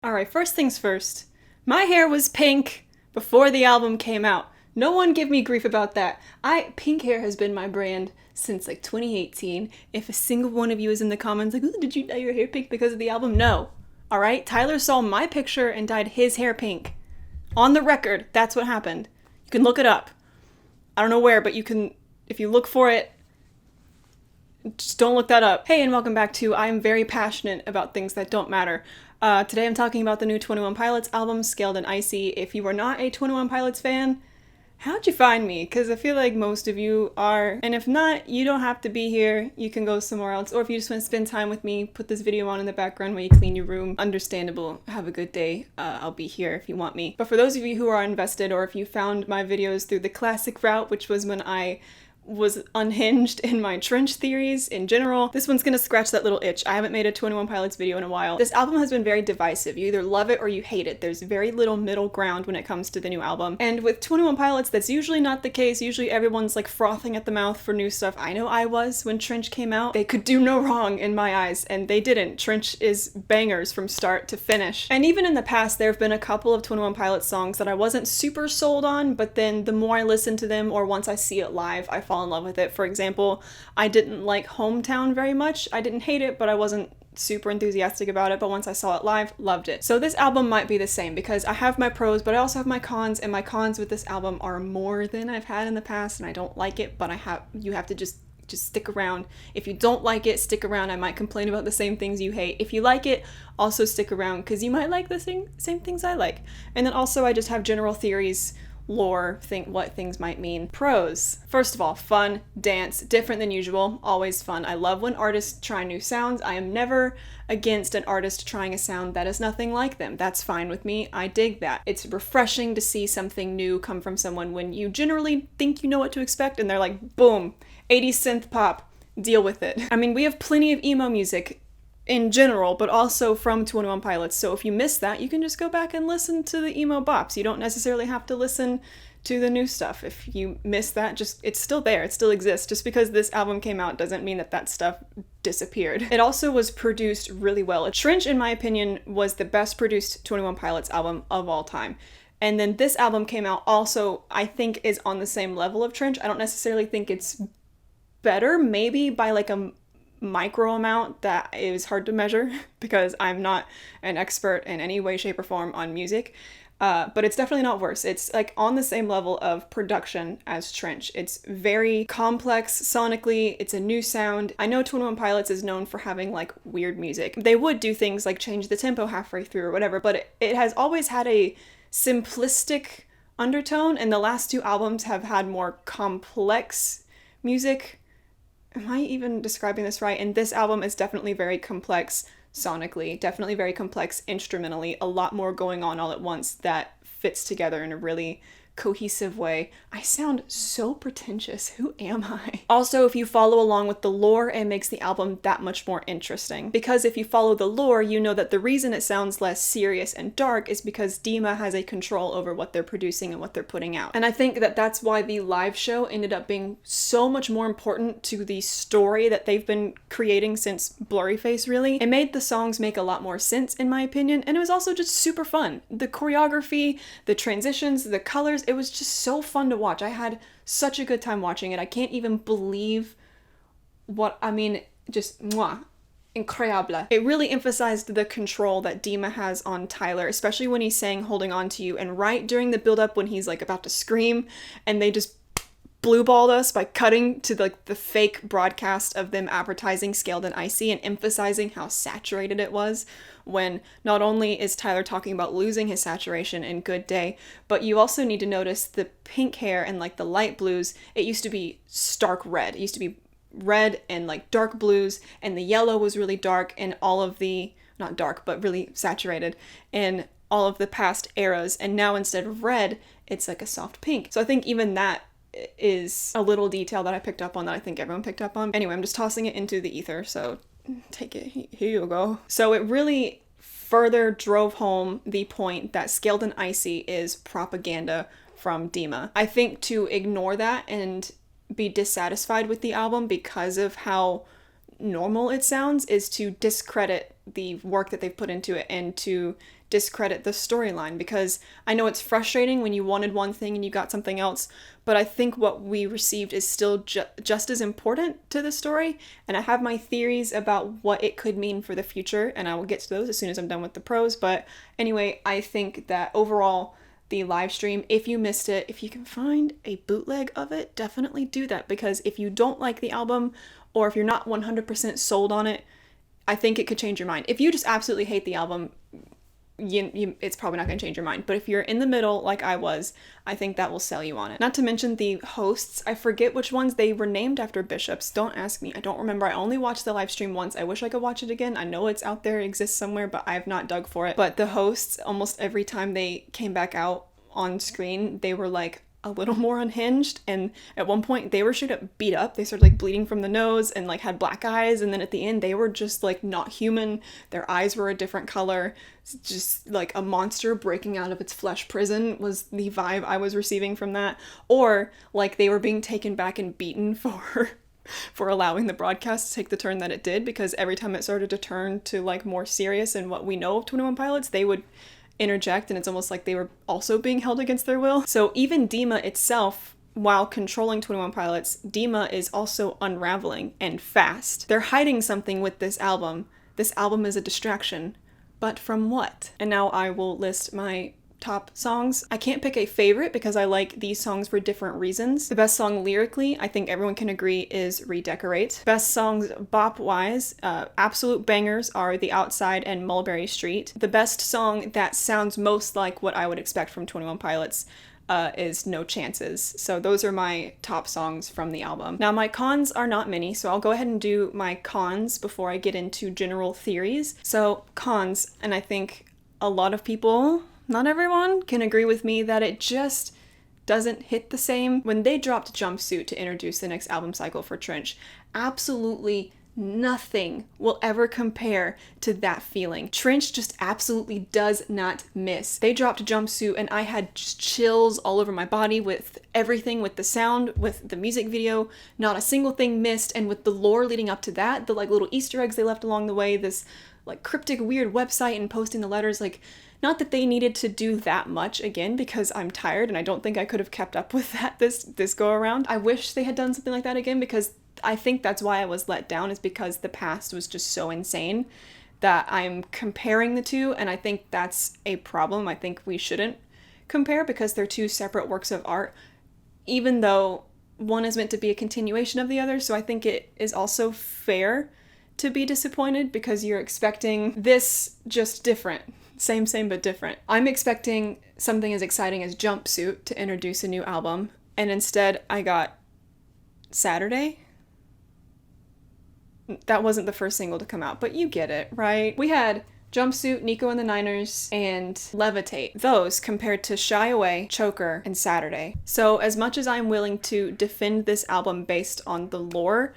Alright, first things first. My hair was pink before the album came out. No one give me grief about that. Pink hair has been my brand since like 2018. If a single one of you is in the comments like, "Ooh, did you dye your hair pink because of the album?" No. Alright? Tyler saw my picture and dyed his hair pink. On the record, that's what happened. You can look it up. I don't know where, but you can, if you look for it, just don't look that up. Hey, and welcome back to I'm very passionate about things that don't matter. Today I'm talking about the new 21 Pilots album, Scaled and Icy. If you are not a 21 Pilots fan, how'd you find me? Because I feel like most of you are. And if not, you don't have to be here. You can go somewhere else. Or if you just want to spend time with me, put this video on in the background while you clean your room. Understandable. Have a good day. I'll be here if you want me. But for those of you who are invested, or if you found my videos through the classic route, which was when I was unhinged in my trench theories in general, this one's gonna scratch that little itch. I haven't made a 21 Pilots video in a while. This album has been very divisive. You either love it or you hate it. There's very little middle ground when it comes to the new album. And with 21 Pilots, that's usually not the case. Usually everyone's like frothing at the mouth for new stuff. I know I was when Trench came out. They could do no wrong in my eyes, and they didn't. Trench is bangers from start to finish. And even in the past, there have been a couple of 21 Pilots songs that I wasn't super sold on, but then the more I listen to them, or once I see it live, I fall in love with it. For example, I didn't like Hometown very much. I didn't hate it, but I wasn't super enthusiastic about it, but once I saw it live, loved it. So this album might be the same, because I have my pros, but I also have my cons, and my cons with this album are more than I've had in the past, and I don't like it, but you have to just stick around. If you don't like it, stick around. I might complain about the same things you hate. If you like it, also stick around, because you might like the same things I like. And then also I just have general theories, lore, what things might mean. Pros. First of all, fun, dance, different than usual, always fun. I love when artists try new sounds. I am never against an artist trying a sound that is nothing like them. That's fine with me. I dig that. It's refreshing to see something new come from someone when you generally think you know what to expect and they're like, boom, 80s synth pop, deal with it. I mean, we have plenty of emo music in general, but also from 21 Pilots. So if you missed that, you can just go back and listen to the emo bops. You don't necessarily have to listen to the new stuff. If you missed that, it's still there. It still exists. Just because this album came out doesn't mean that stuff disappeared. It also was produced really well. Trench, in my opinion, was the best produced 21 Pilots album of all time. And then this album came out also, I think, is on the same level of Trench. I don't necessarily think it's better, maybe by like a micro amount that is hard to measure because I'm not an expert in any way, shape, or form on music. But it's definitely not worse. It's like on the same level of production as Trench. It's very complex sonically. It's a new sound. I know 21 Pilots is known for having like weird music. They would do things like change the tempo halfway through or whatever, but it has always had a simplistic undertone, and the last two albums have had more complex music. Am I even describing this right? And this album is definitely very complex sonically, definitely very complex instrumentally, a lot more going on all at once that fits together in a really cohesive way. I sound so pretentious. Who am I? Also, if you follow along with the lore, it makes the album that much more interesting. Because if you follow the lore, you know that the reason it sounds less serious and dark is because Dima has a control over what they're producing and what they're putting out. And I think that that's why the live show ended up being so much more important to the story that they've been creating since Blurryface, really. It made the songs make a lot more sense, in my opinion, and it was also just super fun. The choreography, the transitions, the colors, it was just so fun to watch. I had such a good time watching it. I can't even believe just mwah. Incroyable. It really emphasized the control that Dima has on Tyler, especially when he's saying holding on to you, and right during the build-up when he's like about to scream and they just blue-balled us by cutting to like the fake broadcast of them advertising Scaled and Icy and emphasizing how saturated it was, when not only is Tyler talking about losing his saturation in Good Day, but you also need to notice the pink hair and like the light blues. It used to be stark red. It used to be red and like dark blues, and the yellow was really dark, and all of the, not dark, but really saturated in all of the past eras. And now instead of red, it's like a soft pink. So I think even that is a little detail that I picked up on that I think everyone picked up on. Anyway, I'm just tossing it into the ether, so take it. Here you go. So it really further drove home the point that Scaled and Icy is propaganda from Dima. I think to ignore that and be dissatisfied with the album because of how normal it sounds is to discredit the work that they've put into it and to discredit the storyline, because I know it's frustrating when you wanted one thing and you got something else, but I think what we received is still just as important to the story, and I have my theories about what it could mean for the future, and I will get to those as soon as I'm done with the pros. But anyway, I think that overall, the live stream, if you missed it, if you can find a bootleg of it, definitely do that, because if you don't like the album, or if you're not 100% sold on it, I think it could change your mind. If you just absolutely hate the album, it's probably not going to change your mind. But if you're in the middle, like I was, I think that will sell you on it. Not to mention the hosts. I forget which ones. They were named after bishops. Don't ask me. I don't remember. I only watched the live stream once. I wish I could watch it again. I know it's out there, it exists somewhere, but I have not dug for it. But the hosts, almost every time they came back out on screen, they were like a little more unhinged, and at one point they were straight up beat up. They started like bleeding from the nose and like had black eyes, and then at the end they were just like not human. Their eyes were a different color. Just like a monster breaking out of its flesh prison was the vibe I was receiving from that. Or like they were being taken back and beaten for allowing the broadcast to take the turn that it did, because every time it started to turn to like more serious and what we know of 21 Pilots, they would interject, and it's almost like they were also being held against their will. So even Dima itself, while controlling 21 Pilots, Dima is also unraveling and fast. They're hiding something with this album. This album is a distraction. But from what? And now I will list my top songs. I can't pick a favorite because I like these songs for different reasons. The best song lyrically, I think everyone can agree, is Redecorate. Best songs bop-wise, absolute bangers are The Outside and Mulberry Street. The best song that sounds most like what I would expect from 21 Pilots is No Chances. So those are my top songs from the album. Now my cons are not many, so I'll go ahead and do my cons before I get into general theories. So cons, and I think a lot of people, not everyone, can agree with me that it just doesn't hit the same. When they dropped Jumpsuit to introduce the next album cycle for Trench, absolutely nothing will ever compare to that feeling. Trench just absolutely does not miss. They dropped Jumpsuit and I had just chills all over my body with everything, with the sound, with the music video. Not a single thing missed, and with the lore leading up to that, the like little Easter eggs they left along the way, this like cryptic weird website and posting the letters, like not that they needed to do that much again, because I'm tired and I don't think I could have kept up with that this go around. I wish they had done something like that again, because I think that's why I was let down, is because the past was just so insane that I'm comparing the two, and I think that's a problem. I think we shouldn't compare because they're two separate works of art, even though one is meant to be a continuation of the other. So I think it is also fair to be disappointed because you're expecting this just different. Same but different. I'm expecting something as exciting as Jumpsuit to introduce a new album, and instead I got Saturday. That wasn't the first single to come out, but you get it, right? We had Jumpsuit, Nico and the Niners, and Levitate. Those compared to Shy Away, Choker, and Saturday. So as much as I'm willing to defend this album based on the lore,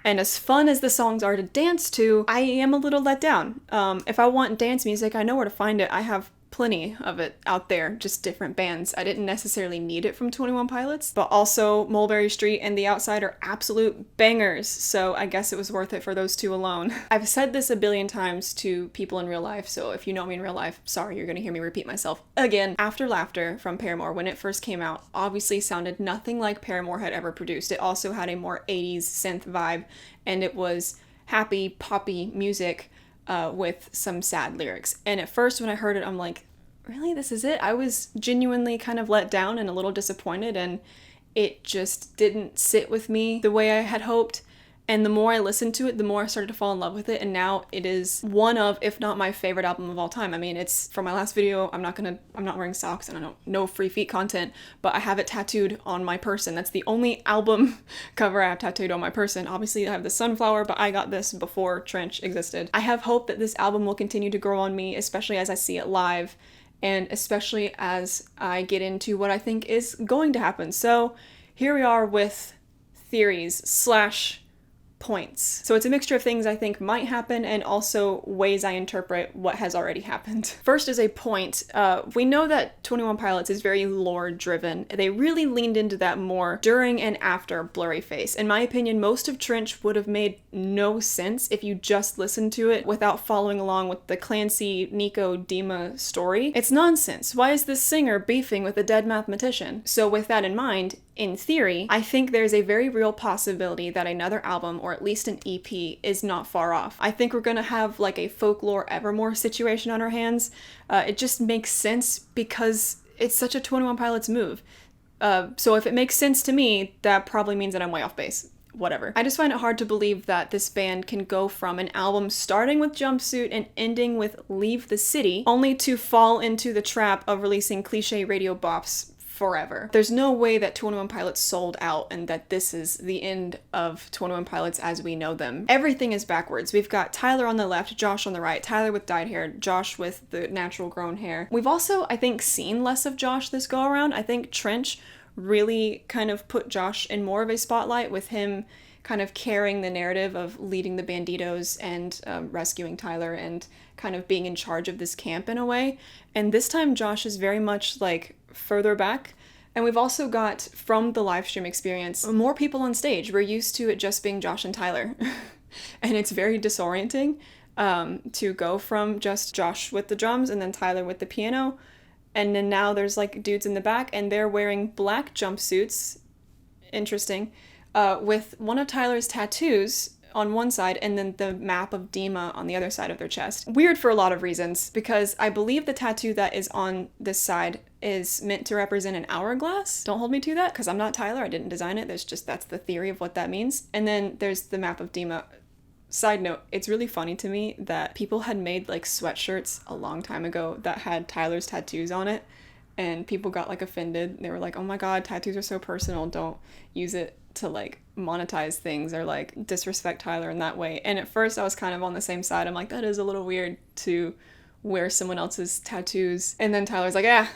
and as fun as the songs are to dance to, I am a little let down. If I want dance music, I know where to find it. I have plenty of it out there, just different bands. I didn't necessarily need it from 21 Pilots, but also Mulberry Street and The Outside are absolute bangers, so I guess it was worth it for those two alone. I've said this a billion times to people in real life, so if you know me in real life, sorry, you're gonna hear me repeat myself again. After Laughter from Paramore, when it first came out, obviously sounded nothing like Paramore had ever produced. It also had a more 80s synth vibe, and it was happy, poppy music with some sad lyrics. And at first when I heard it, I'm like, really, this is it? I was genuinely kind of let down and a little disappointed, and it just didn't sit with me the way I had hoped. And the more I listened to it, the more I started to fall in love with it, and now it is one of, if not my favorite album of all time. I mean, it's, from my last video, I'm not wearing socks, and I don't, no free feet content, but I have it tattooed on my person. That's the only album cover I have tattooed on my person. Obviously, I have the sunflower, but I got this before Trench existed. I have hope that this album will continue to grow on me, especially as I see it live, and especially as I get into what I think is going to happen. So here we are with theories / points. So it's a mixture of things I think might happen and also ways I interpret what has already happened. First is a point. We know that 21 Pilots is very lore driven. They really leaned into that more during and after Blurry Face. In my opinion, most of Trench would have made no sense if you just listened to it without following along with the Clancy, Nico, Dima story. It's nonsense. Why is this singer beefing with a dead mathematician? So with that in mind, in theory, I think there's a very real possibility that another album, or at least an EP, is not far off. I think we're gonna have like a Folklore Evermore situation on our hands. It just makes sense because it's such a 21 Pilots move. So if it makes sense to me, that probably means that I'm way off base. Whatever. I just find it hard to believe that this band can go from an album starting with Jumpsuit and ending with Leave the City, only to fall into the trap of releasing cliche radio bops forever. There's no way that 21 Pilots sold out and that this is the end of 21 Pilots as we know them. Everything is backwards. We've got Tyler on the left, Josh on the right, Tyler with dyed hair, Josh with the natural grown hair. We've also, I think, seen less of Josh this go around. I think Trench really kind of put Josh in more of a spotlight, with him kind of carrying the narrative of leading the Banditos and rescuing Tyler and kind of being in charge of this camp in a way. And this time Josh is very much like further back. And we've also got, from the live stream experience, more people on stage. We're used to it just being Josh and Tyler. And it's very disorienting to go from just Josh with the drums and then Tyler with the piano. And then now there's like dudes in the back and they're wearing black jumpsuits. Interesting. With one of Tyler's tattoos on one side and then the map of Dima on the other side of their chest. Weird for a lot of reasons, because I believe the tattoo that is on this side is meant to represent an hourglass. Don't hold me to that, because I'm not Tyler, I didn't design it. That's the theory of what that means. And then there's the map of Dima. Side note, it's really funny to me that people had made like sweatshirts a long time ago that had Tyler's tattoos on it, and people got like offended. They were like, oh my god, tattoos are so personal, don't use it to like monetize things or like disrespect Tyler in that way. And at first I was kind of on the same side. I'm like, that is a little weird to wear someone else's tattoos. And then Tyler's like,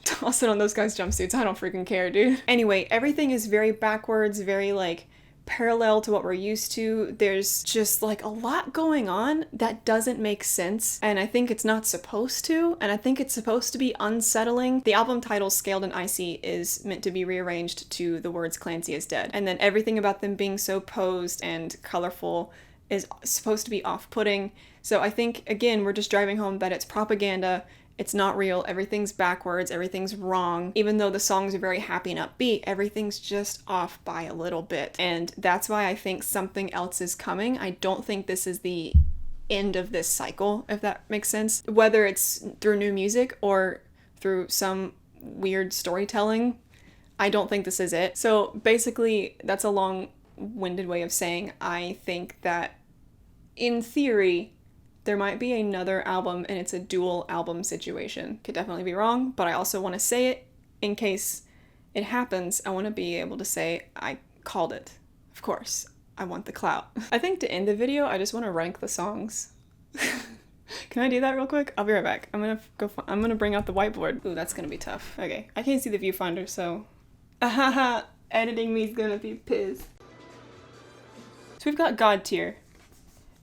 toss it on those guys' jumpsuits, I don't freaking care, dude. Anyway, everything is very backwards, very like parallel to what we're used to. There's just like a lot going on that doesn't make sense, and I think it's not supposed to, and I think it's supposed to be unsettling. The album title, Scaled and Icy, is meant to be rearranged to the words Clancy is dead, and then everything about them being so posed and colorful is supposed to be off-putting. So I think, again, we're just driving home that it's propaganda. It's not real, everything's backwards, everything's wrong. Even though the songs are very happy and upbeat, everything's just off by a little bit. And that's why I think something else is coming. I don't think this is the end of this cycle, if that makes sense. Whether it's through new music or through some weird storytelling, I don't think this is it. So basically, that's a long-winded way of saying I think that, in theory, there might be another album and it's a dual album situation. Could definitely be wrong, but I also want to say it in case it happens. I want to be able to say I called it. Of course, I want the clout. I think to end the video, I just want to rank the songs. Can I do that real quick? I'll be right back. I'm gonna bring out the whiteboard. Ooh, that's gonna be tough. Okay, I can't see the viewfinder, so editing me's gonna be pissed. So we've got God Tier.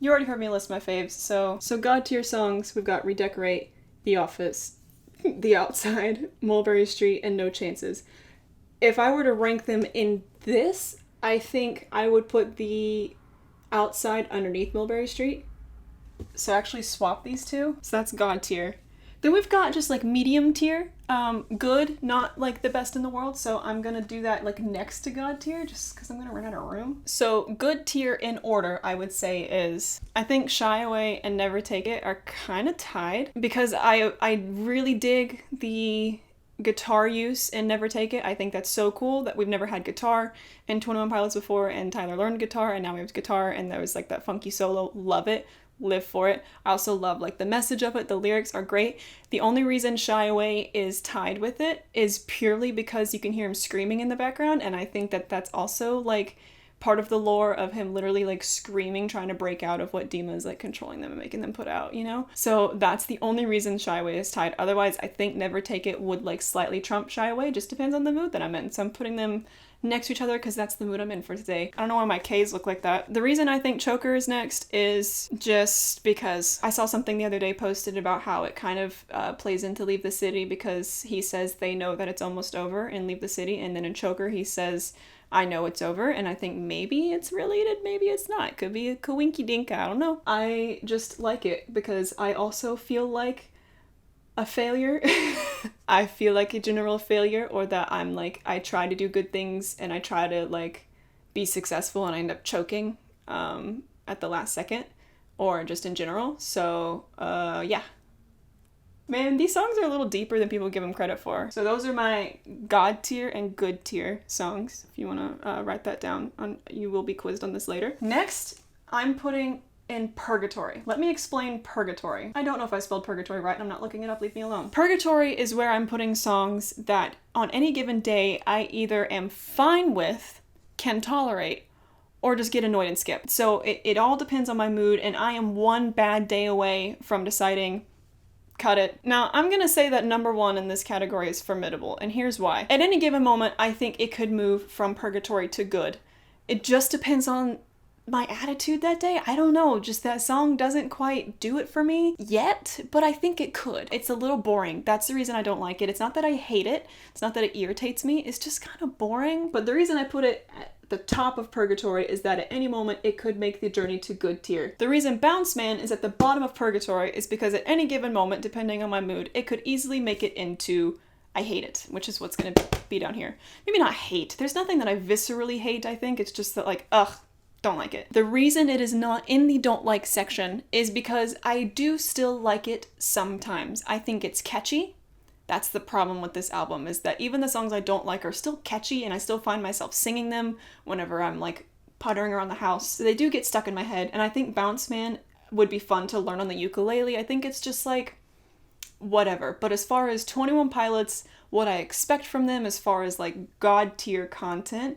You already heard me list my faves, so God Tier songs, we've got Redecorate, The Office, The Outside, Mulberry Street, and No Chances. If I were to rank them in this, I think I would put The Outside underneath Mulberry Street. So actually swap these two. So that's God Tier. Then we've got just like medium tier, good, not like the best in the world, so I'm gonna do that like next to God Tier just because I'm gonna run out of room. So good tier in order, I would say, is, I think Shy Away and Never Take It are kind of tied because I really dig the guitar use in Never Take It. I think that's so cool that we've never had guitar in 21 Pilots before, and Tyler learned guitar and now we have guitar and there was like that funky solo. Love it. Live for it. I also love like the message of it. The lyrics are great. The only reason Shy Away is tied with it is purely because you can hear him screaming in the background, and I think that that's also like part of the lore of him literally like screaming, trying to break out of what Dima is like controlling them and making them put out, you know? So that's the only reason Shy Away is tied. Otherwise, I think Never Take It would like slightly trump Shy Away. Just depends on the mood that I'm in. So I'm putting them next to each other because that's the mood I'm in for today. I don't know why my K's look like that. The reason I think Choker is next is just because I saw something the other day posted about how it kind of plays into Leave the City, because he says they know that it's almost over in Leave the City, and then in Choker he says, I know it's over, and I think maybe it's related, maybe it's not. It could be a coinky dink, I don't know. I just like it because I also feel like a failure. I feel like a general failure, or that I'm like, I try to do good things and I try to like be successful and I end up choking at the last second, or just in general. So yeah. Man, these songs are a little deeper than people give them credit for. So those are my God tier and good tier songs. If you want to write that down, you will be quizzed on this later. Next, I'm putting in Purgatory. Let me explain Purgatory. I don't know if I spelled Purgatory right, and I'm not looking it up, leave me alone. Purgatory is where I'm putting songs that on any given day I either am fine with, can tolerate, or just get annoyed and skip. So it all depends on my mood, and I am one bad day away from deciding cut it. Now, I'm gonna say that number one in this category is Formidable, and here's why. At any given moment, I think it could move from Purgatory to good. It just depends on my attitude that day. I don't know, just that song doesn't quite do it for me yet, but I think it could. It's a little boring. That's the reason I don't like it. It's not that I hate it. It's not that it irritates me. It's just kind of boring. But the reason I put it at the top of Purgatory is that at any moment it could make the journey to good tier. The reason Bounce Man is at the bottom of Purgatory is because at any given moment, depending on my mood, it could easily make it into I hate it, which is what's gonna be down here. Maybe not hate. There's nothing that I viscerally hate, I think. It's just that like, ugh, don't like it. The reason it is not in the don't like section is because I do still like it sometimes. I think it's catchy. That's the problem with this album, is that even the songs I don't like are still catchy, and I still find myself singing them whenever I'm like puttering around the house. So they do get stuck in my head, and I think Bounce Man would be fun to learn on the ukulele. I think it's just like, whatever. But as far as 21 Pilots, what I expect from them as far as like God tier content,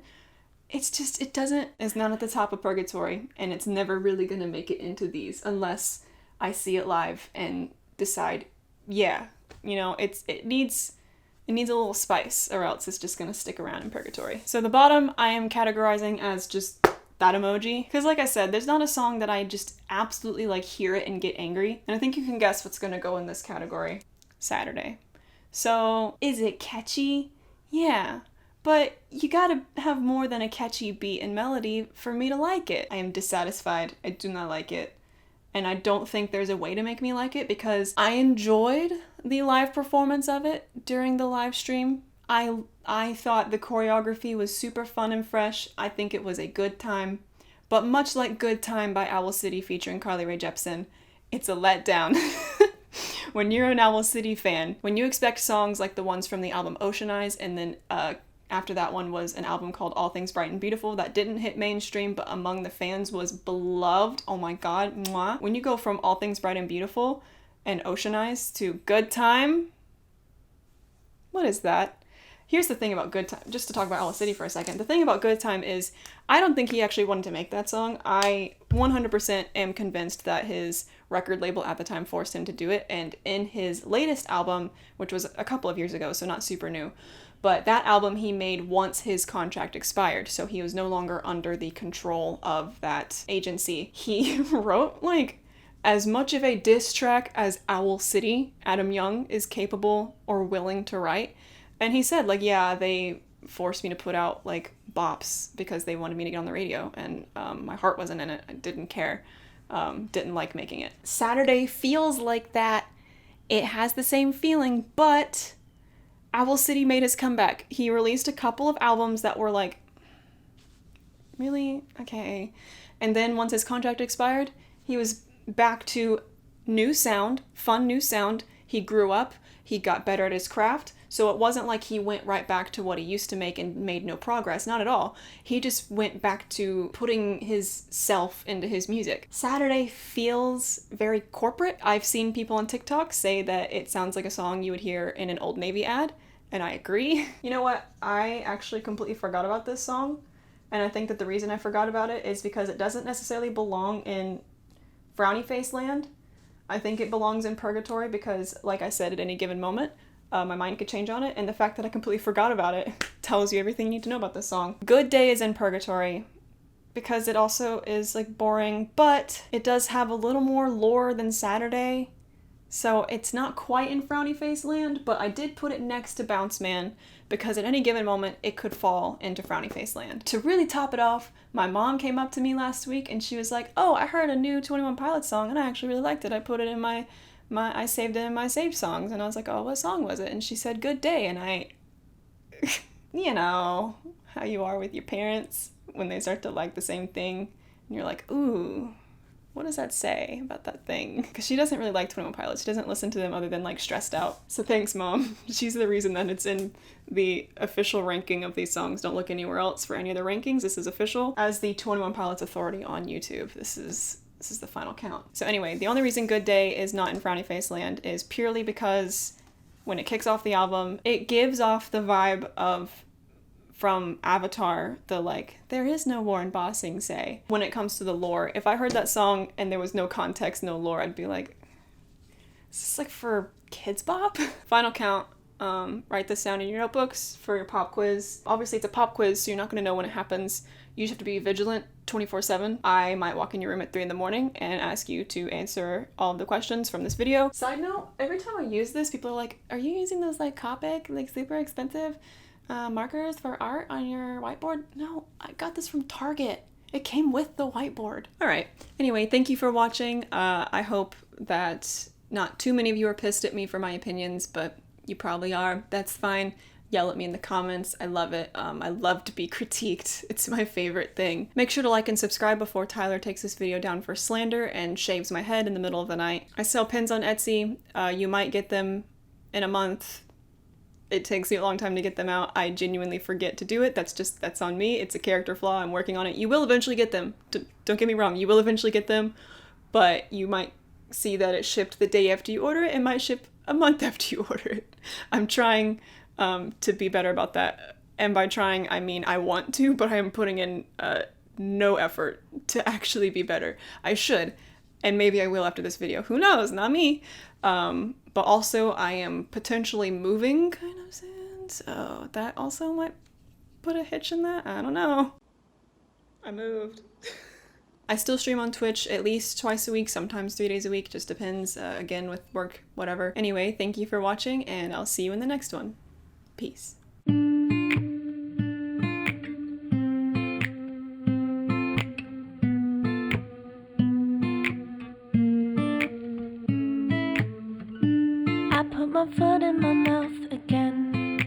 it's not at the top of Purgatory, and it's never really gonna make it into these unless I see it live and decide, yeah, you know, it needs a little spice, or else it's just gonna stick around in Purgatory. So the bottom I am categorizing as just that emoji, because like I said, there's not a song that I just absolutely like hear it and get angry, and I think you can guess what's gonna go in this category. Saturday. So is it catchy? Yeah. But you gotta have more than a catchy beat and melody for me to like it. I am dissatisfied. I do not like it. And I don't think there's a way to make me like it, because I enjoyed the live performance of it during the live stream. I thought the choreography was super fun and fresh. I think it was a good time. But much like Good Time by Owl City featuring Carly Rae Jepsen, it's a letdown. When you're an Owl City fan, when you expect songs like the ones from the album Ocean Eyes, and then after that one was an album called All Things Bright and Beautiful that didn't hit mainstream, but among the fans was beloved. Oh my god, mwah. When you go from All Things Bright and Beautiful and Ocean Eyes to Good Time, what is that? Here's the thing about Good Time, just to talk about Owl City for a second. The thing about Good Time is, I don't think he actually wanted to make that song. I 100% am convinced that his record label at the time forced him to do it, and in his latest album, which was a couple of years ago, so not super new, but that album he made once his contract expired, so he was no longer under the control of that agency. He wrote, like, as much of a diss track as Owl City, Adam Young, is capable or willing to write. And he said, like, yeah, they forced me to put out, like, bops because they wanted me to get on the radio, and my heart wasn't in it. I didn't care. Didn't like making it. Saturday feels like that. It has the same feeling, but Owl City made his comeback. He released a couple of albums that were like, really? Okay. And then once his contract expired, he was back to new sound, fun new sound. He grew up, he got better at his craft, so it wasn't like he went right back to what he used to make and made no progress, not at all. He just went back to putting his self into his music. Saturday feels very corporate. I've seen people on TikTok say that it sounds like a song you would hear in an Old Navy ad, and I agree. You know what? I actually completely forgot about this song, and I think that the reason I forgot about it is because it doesn't necessarily belong in Frowny Face Land. I think it belongs in Purgatory because, like I said, at any given moment, my mind could change on it, and the fact that I completely forgot about it tells you everything you need to know about this song. Good Day is in Purgatory because it also is like boring, but it does have a little more lore than Saturday. So it's not quite in Frowny Face land, but I did put it next to Bounce Man because at any given moment it could fall into Frowny Face land. To really top it off, my mom came up to me last week and she was like, oh, I heard a new 21 Pilots song and I actually really liked it. I put it in I saved it in my saved songs. And I was like, oh, what song was it? And she said, Good Day. And I, you know, how you are with your parents when they start to like the same thing. And you're like, ooh, what does that say about that thing? Because she doesn't really like 21 Pilots. She doesn't listen to them other than like Stressed Out. So thanks, Mom. She's the reason that it's in the official ranking of these songs. Don't look anywhere else for any of the rankings. This is official. As the 21 Pilots authority on YouTube, this is the final count. So anyway, the only reason Good Day is not in Frowny Face land is purely because when it kicks off the album, it gives off the vibe of from Avatar, the like, there is no war in Ba Sing Se. When it comes to the lore, if I heard that song and there was no context, no lore, I'd be like, is this like for Kids Bop? Final count, write this down in your notebooks for your pop quiz. Obviously it's a pop quiz, so you're not gonna know when it happens. You just have to be vigilant 24/7. I might walk in your room at 3 a.m. and ask you to answer all of the questions from this video. Side note, every time I use this, people are like, are you using those like Copic, like super expensive markers for art on your whiteboard? No, I got this from Target. It came with the whiteboard. All right. Anyway, thank you for watching. I hope that not too many of you are pissed at me for my opinions, but you probably are. That's fine. Yell at me in the comments. I love it. I love to be critiqued. It's my favorite thing. Make sure to like and subscribe before Tyler takes this video down for slander and shaves my head in the middle of the night. I sell pins on Etsy. You might get them in a month. It takes me a long time to get them out. I genuinely forget to do it. That's on me. It's a character flaw. I'm working on it. You will eventually get them. Don't get me wrong. You will eventually get them, but you might see that it shipped the day after you order it. It might ship a month after you order it. I'm trying to be better about that. And by trying, I mean I want to, but I am putting in no effort to actually be better. I should, and maybe I will after this video. Who knows? Not me. But also I am potentially moving kind of soon, so that also might put a hitch in that. I don't know. I moved. I still stream on Twitch at least twice a week, sometimes 3 days a week, just depends, again with work, whatever. Anyway, thank you for watching, and I'll see you in the next one. Peace. I put my foot in my mouth